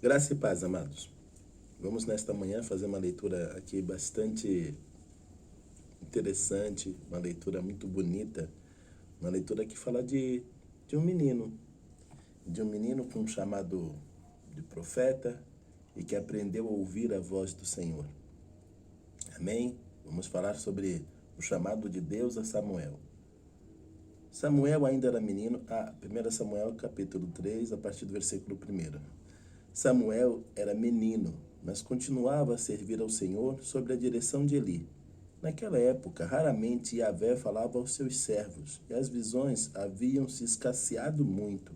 Graça e paz, amados. Vamos nesta manhã fazer uma leitura aqui bastante interessante, uma leitura muito bonita, uma leitura que fala de de um menino com um chamado de profeta e que aprendeu a ouvir a voz do Senhor. Amém? Vamos falar sobre o chamado de Deus a Samuel. Samuel ainda era menino, 1 Samuel capítulo 3, a partir do versículo 1. Samuel era menino, mas continuava a servir ao Senhor sob a direção de Eli. Naquela época, raramente Yahvé falava aos seus servos, e as visões haviam se escasseado muito.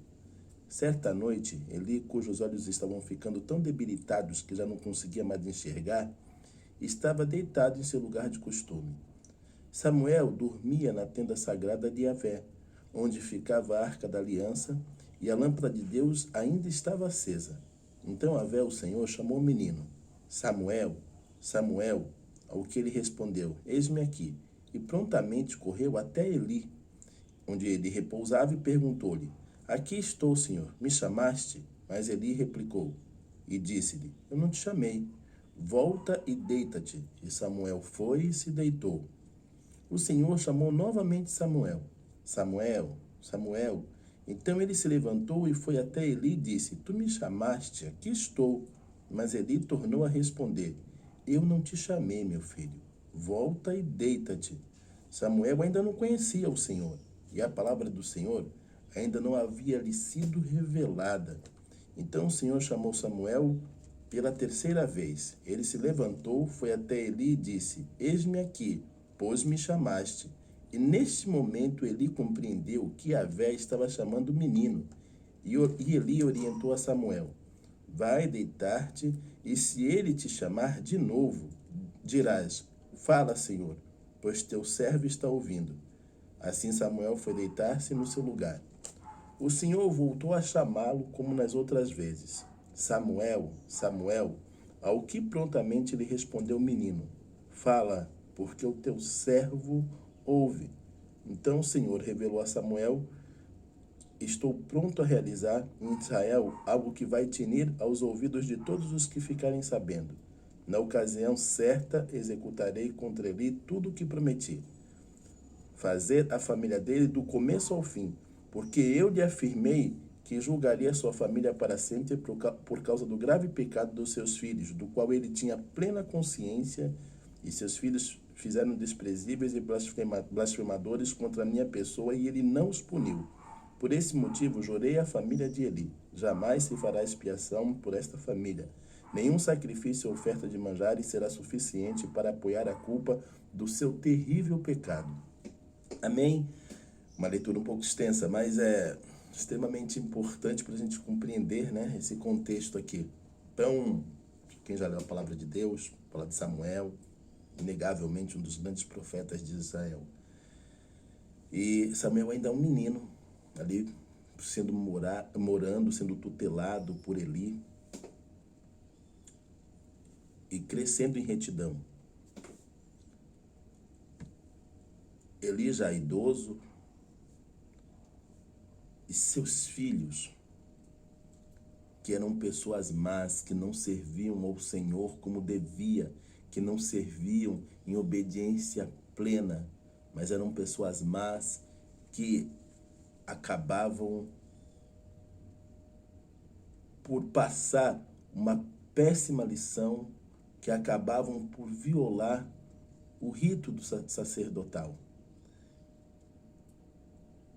Certa noite, Eli, cujos olhos estavam ficando tão debilitados que já não conseguia mais enxergar, estava deitado em seu lugar de costume. Samuel dormia na tenda sagrada de Yahvé, onde ficava a arca da aliança, e a lâmpada de Deus ainda estava acesa. Então Yahvé, o Senhor, chamou o menino. Samuel, Samuel, ao que ele respondeu, eis-me aqui. E prontamente correu até Eli, onde ele repousava, e perguntou-lhe, aqui estou, Senhor, me chamaste? Mas Eli replicou, e disse-lhe, eu não te chamei, volta e deita-te. E Samuel foi e se deitou. O Senhor chamou novamente Samuel. Samuel, Samuel. Então ele se levantou e foi até Eli e disse, tu me chamaste, aqui estou. Mas Eli tornou a responder, eu não te chamei, meu filho. Volta e deita-te. Samuel ainda não conhecia o Senhor, e a palavra do Senhor ainda não havia lhe sido revelada. Então o Senhor chamou Samuel pela terceira vez. Ele se levantou, foi até Eli e disse, eis-me aqui, pois me chamaste. E neste momento Eli compreendeu que Yahvé estava chamando o menino. E Eli orientou a Samuel, vai deitar-te, e se ele te chamar de novo, dirás, fala, Senhor, pois teu servo está ouvindo. Assim Samuel foi deitar-se no seu lugar. O Senhor voltou a chamá-lo como nas outras vezes. Samuel, Samuel, ao que prontamente lhe respondeu o menino, fala, porque o teu servo ouve. Então o Senhor revelou a Samuel, estou pronto a realizar em Israel algo que vai tinir aos ouvidos de todos os que ficarem sabendo. Na ocasião certa, executarei contra ele tudo o que prometi. Fazer a família dele do começo ao fim, porque eu lhe afirmei que julgaria sua família para sempre por causa do grave pecado dos seus filhos, do qual ele tinha plena consciência, e seus filhos fizeram desprezíveis e blasfemadores contra a minha pessoa, e ele não os puniu. Por esse motivo, jurei à família de Eli, jamais se fará expiação por esta família. Nenhum sacrifício ou oferta de manjares será suficiente para apoiar a culpa do seu terrível pecado. Amém? Uma leitura um pouco extensa, mas é extremamente importante para a gente compreender, né, esse contexto aqui. Então, quem já leu a palavra de Deus, a palavra de Samuel, inegavelmente um dos grandes profetas de Israel. E Samuel ainda é um menino, ali sendo tutelado por Eli e crescendo em retidão. Eli já idoso, e seus filhos, que eram pessoas más, que não serviam ao Senhor como devia, que não serviam em obediência plena, mas eram pessoas más que acabavam por passar uma péssima lição, que acabavam por violar o rito do sacerdotal.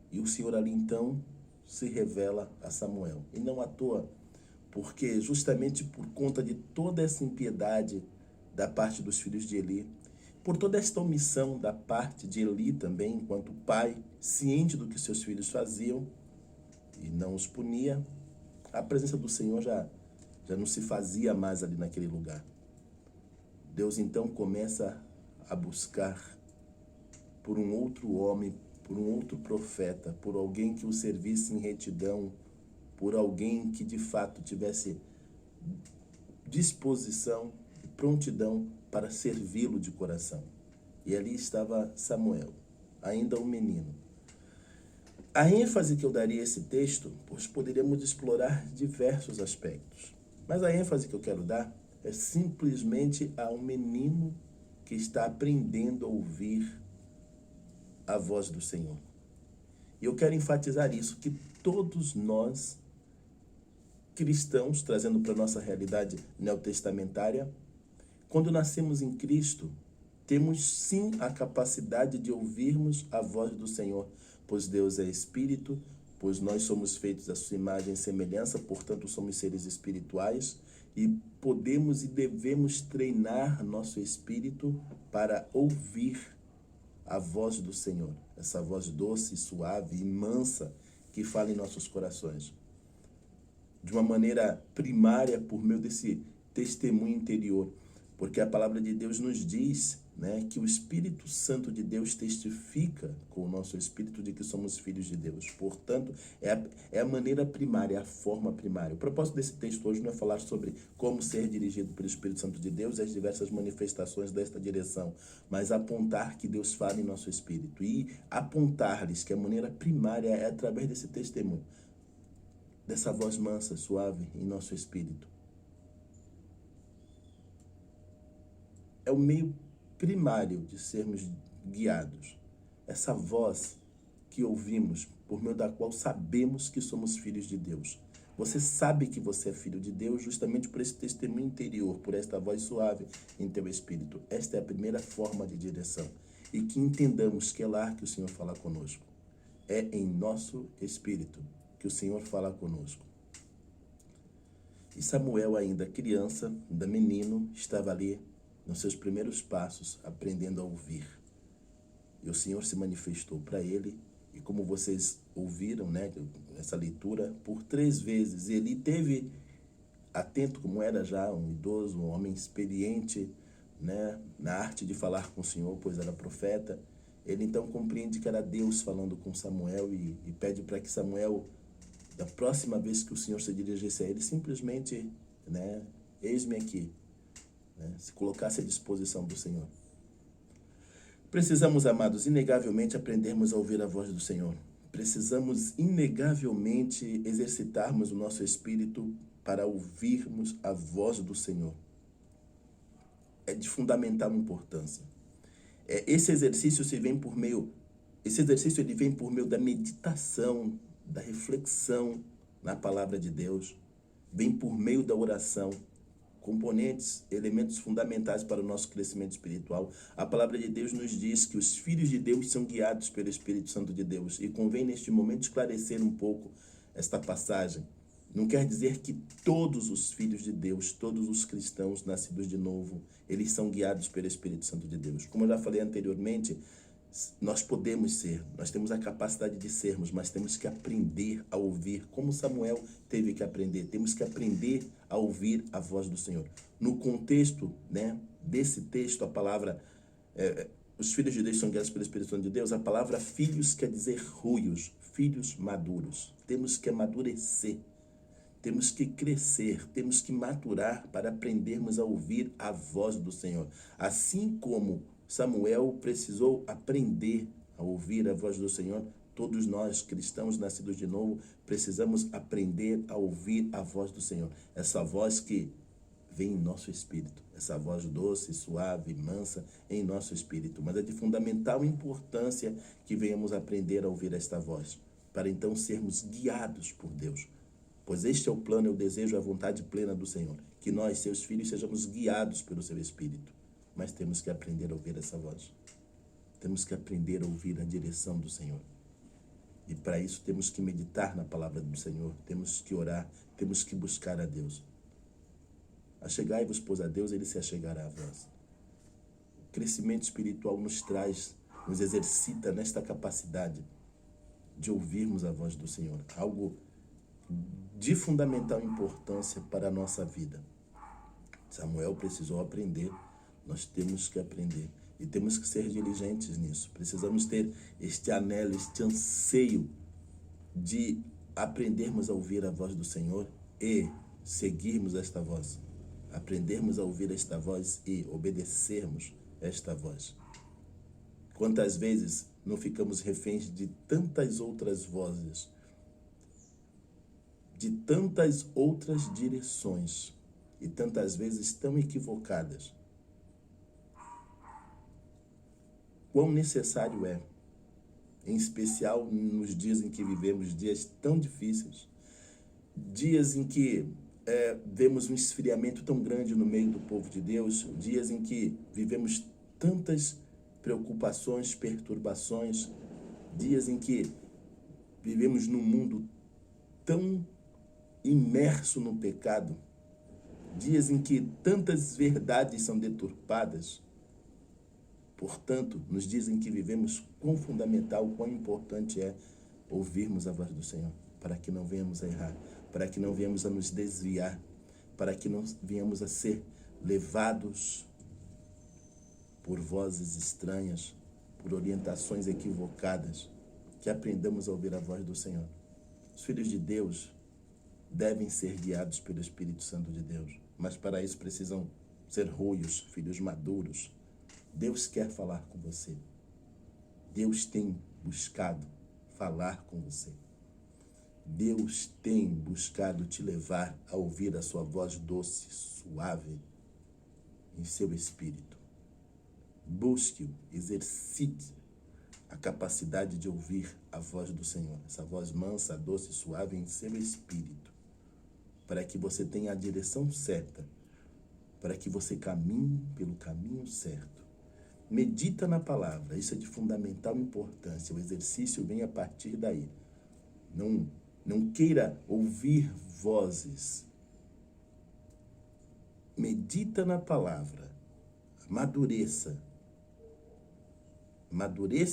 E o Senhor ali então se revela a Samuel. E não à toa, porque justamente por conta de toda essa impiedade da parte dos filhos de Eli, por toda esta omissão da parte de Eli também, enquanto pai, ciente do que seus filhos faziam e não os punia, a presença do Senhor já não se fazia mais ali naquele lugar. Deus então começa a buscar por um outro homem, por um outro profeta, por alguém que o servisse em retidão, por alguém que de fato tivesse disposição e prontidão para servi-lo de coração. E ali estava Samuel, ainda um menino. A ênfase que eu daria a esse texto, pois poderíamos explorar diversos aspectos. Mas a ênfase que eu quero dar é simplesmente a um menino que está aprendendo a ouvir a voz do Senhor. E eu quero enfatizar isso, que todos nós, cristãos, trazendo para a nossa realidade neotestamentária, quando nascemos em Cristo, temos sim a capacidade de ouvirmos a voz do Senhor, pois Deus é Espírito, pois nós somos feitos à sua imagem e semelhança, portanto somos seres espirituais e podemos e devemos treinar nosso espírito para ouvir a voz do Senhor, essa voz doce, suave e mansa que fala em nossos corações. De uma maneira primária, por meio desse testemunho interior, porque a palavra de Deus nos diz, né, que o Espírito Santo de Deus testifica com o nosso espírito de que somos filhos de Deus. Portanto, é a maneira primária, a forma primária. O propósito desse texto hoje não é falar sobre como ser dirigido pelo Espírito Santo de Deus e as diversas manifestações desta direção, mas apontar que Deus fala em nosso espírito e apontar-lhes que a maneira primária é através desse testemunho, dessa voz mansa, suave em nosso espírito. É o meio primário de sermos guiados. Essa voz que ouvimos, por meio da qual sabemos que somos filhos de Deus. Você sabe que você é filho de Deus justamente por esse testemunho interior, por esta voz suave em teu espírito. Esta é a primeira forma de direção. E que entendamos que é lá que o Senhor fala conosco. É em nosso espírito que o Senhor fala conosco. E Samuel, ainda criança, ainda menino, estava ali nos seus primeiros passos, aprendendo a ouvir. E o Senhor se manifestou para ele, e como vocês ouviram, né, essa leitura, por 3 vezes. Ele teve, atento como era já um idoso, um homem experiente, né, na arte de falar com o Senhor, pois era profeta. Ele então compreende que era Deus falando com Samuel e pede para que Samuel, da próxima vez que o Senhor se dirigisse a ele, simplesmente, né, eis-me aqui, né, se colocasse à disposição do Senhor. Precisamos, amados, inegavelmente aprendermos a ouvir a voz do Senhor. Precisamos inegavelmente exercitarmos o nosso espírito para ouvirmos a voz do Senhor. É de fundamental importância. Esse exercício ele vem por meio da meditação, da reflexão na palavra de Deus, vem por meio da oração, componentes, elementos fundamentais para o nosso crescimento espiritual. A palavra de Deus nos diz que os filhos de Deus são guiados pelo Espírito Santo de Deus, e convém neste momento esclarecer um pouco esta passagem. Não quer dizer que todos os filhos de Deus, todos os cristãos nascidos de novo, eles são guiados pelo Espírito Santo de Deus. Como eu já falei anteriormente, nós podemos ser, nós temos a capacidade de sermos, mas temos que aprender a ouvir, como Samuel teve que aprender. Temos que aprender a ouvir a voz do Senhor. No contexto, né, desse texto, a palavra, os filhos de Deus são guiados pelo Espírito Santo de Deus, a palavra filhos quer dizer ruios, filhos maduros. Temos que amadurecer, temos que crescer, temos que maturar para aprendermos a ouvir a voz do Senhor. Assim como Samuel precisou aprender a ouvir a voz do Senhor, todos nós, cristãos nascidos de novo, precisamos aprender a ouvir a voz do Senhor. Essa voz que vem em nosso espírito, essa voz doce, suave, mansa em nosso espírito. Mas é de fundamental importância que venhamos aprender a ouvir esta voz, para então sermos guiados por Deus. Pois este é o plano, é o desejo, a vontade plena do Senhor, que nós, seus filhos, sejamos guiados pelo seu Espírito. Mas temos que aprender a ouvir essa voz. Temos que aprender a ouvir a direção do Senhor. E para isso temos que meditar na palavra do Senhor, temos que orar, temos que buscar a Deus. Achegai-vos, pois, a Deus, ele se achegará a vós. O crescimento espiritual nos traz, nos exercita nesta capacidade de ouvirmos a voz do Senhor. Algo de fundamental importância para a nossa vida. Samuel precisou aprender, nós temos que aprender e temos que ser diligentes nisso. Precisamos ter este anelo, este anseio de aprendermos a ouvir a voz do Senhor e seguirmos esta voz. Aprendermos a ouvir esta voz e obedecermos esta voz. Quantas vezes não ficamos reféns de tantas outras vozes de tantas outras direções e tantas vezes tão equivocadas. Quão necessário é, em especial nos dias em que vivemos, dias tão difíceis, dias em que vemos um esfriamento tão grande no meio do povo de Deus, dias em que vivemos tantas preocupações, perturbações, dias em que vivemos num mundo tão imerso no pecado, dias em que tantas verdades são deturpadas. Portanto, nos dias em que vivemos, quão fundamental, quão importante é ouvirmos a voz do Senhor, para que não venhamos a errar, para que não venhamos a nos desviar, para que não venhamos a ser levados por vozes estranhas, por orientações equivocadas, que aprendamos a ouvir a voz do Senhor. Os filhos de Deus devem ser guiados pelo Espírito Santo de Deus, mas para isso precisam ser roios, filhos maduros. Deus quer falar com você. Deus tem buscado falar com você. Deus tem buscado te levar a ouvir a sua voz doce, suave, em seu espírito. Busque-o, exercite a capacidade de ouvir a voz do Senhor, essa voz mansa, doce, suave em seu espírito, para que você tenha a direção certa, para que você caminhe pelo caminho certo. Medita na palavra, isso é de fundamental importância, o exercício vem a partir daí. Não queira ouvir vozes. Medita na palavra, amadureça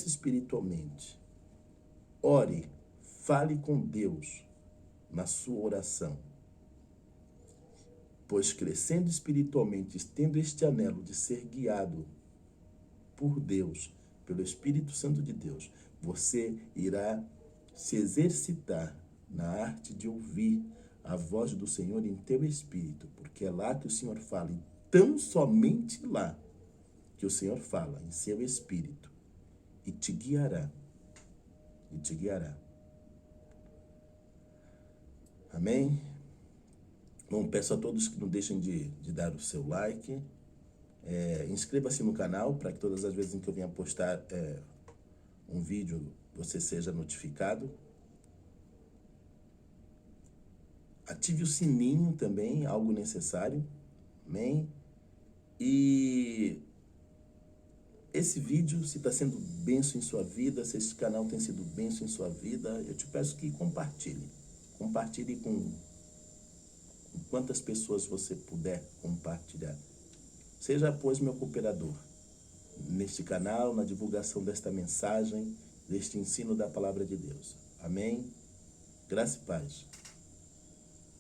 espiritualmente. Ore, fale com Deus na sua oração. Pois crescendo espiritualmente, tendo este anelo de ser guiado por Deus, pelo Espírito Santo de Deus, você irá se exercitar na arte de ouvir a voz do Senhor em teu espírito, porque é lá que o Senhor fala, e tão somente lá que o Senhor fala em seu espírito, e te guiará, Amém? Bom, peço a todos que não deixem de dar o seu like, inscreva-se no canal para que todas as vezes em que eu venha postar um vídeo, você seja notificado. Ative o sininho também, algo necessário, amém? E esse vídeo, se está sendo bênção em sua vida, se esse canal tem sido bênção em sua vida, eu te peço que compartilhe. Compartilhe com quantas pessoas você puder compartilhar. Seja, pois, meu cooperador neste canal, na divulgação desta mensagem, deste ensino da palavra de Deus. Amém? Graça e paz.